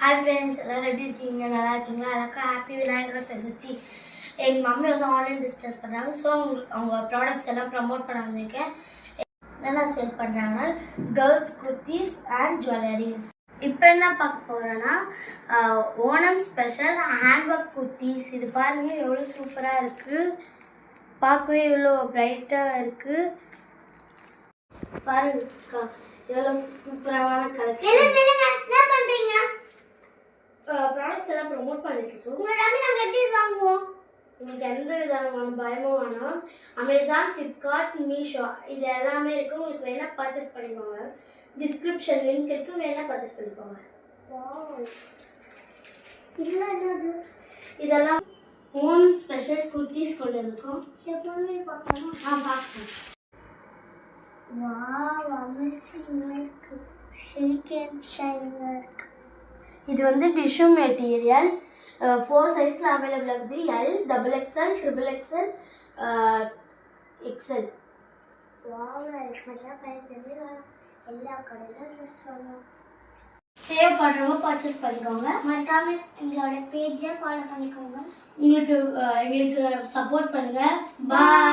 Hi friends, எல்லாரும் எப்படி இருக்கீங்க? நல்லா இருக்கீங்களா? எல்லாருக்கும் ஹாப்பி விநாயகர் சதுர்த்தி. எங்கள் மம்மி வந்து ஆன்லைன் பிஸ்னஸ் பண்ணுறாங்க. ஸோ அவங்க ப்ராடக்ட்ஸ் எல்லாம் ப்ரமோட் பண்ண வந்திருக்கேன். என்னென்ன சேல் பண்ணுறாங்கன்னா கேர்ள்ஸ் குர்த்திஸ் அண்ட் ஜுவல்லரிஸ். இப்போ என்ன பார்க்க போகிறோன்னா ஓணம் ஸ்பெஷல் ஹேண்ட்ஒர்க் குர்த்திஸ். இது பாருங்கள் எவ்வளோ சூப்பராக இருக்குது, பார்க்கவே எவ்வளோ பிரைட்டாக இருக்குது. பாருங்கக்கா எவ்வளோ சூப்பரான கலெக்ஷன். என்ன பண்ணுறீங்க? ப்ராடக்ட்ஸ் எல்லாம் ப்ரொமோட் பண்ணிட்டு இருக்கோம். உங்களை நம்பி நாங்கள் எப்படி வாங்குவோம்? உங்களுக்கு எந்த விதமான பயமும் வேணாம். அமேசான், ஃப்ளிப்கார்ட், மீஷோ இது எல்லாமே இருக்குது. உங்களுக்கு வேணால் பர்ச்சேஸ் பண்ணிக்கோங்க. டிஸ்கிரிப்ஷன் லிங்க் இருக்குது, வேணால் பர்ச்சேஸ் பண்ணிக்கோங்க. இதெல்லாம் என்னது? இதெல்லாம் ஓணம் ஸ்பெஷல் குர்த்திஸ் கொண்டு இருக்கோம். பார்க்கலாம். வாவ், அமேசிங்காக இருக்குது. சில்க் அண்ட் ஷைனிங்காக இருக்குது. இது வந்து டிஷ்யூ மெட்டீரியல் 4 சைஸில் அவைலபிள் ஆகுது. L, XXL, XXXL, XL. எல்லா கடையிலும் ட்ரெஸ் வாங்குவோம். தேவைப்படுறவங்க பர்ச்சேஸ் பண்ணிக்கோங்க. மறக்காம எங்களோட பேஜை ஃபாலோ பண்ணிக்கோங்க. எங்களுக்கு சப்போர்ட் பண்ணுங்கள். பாய்.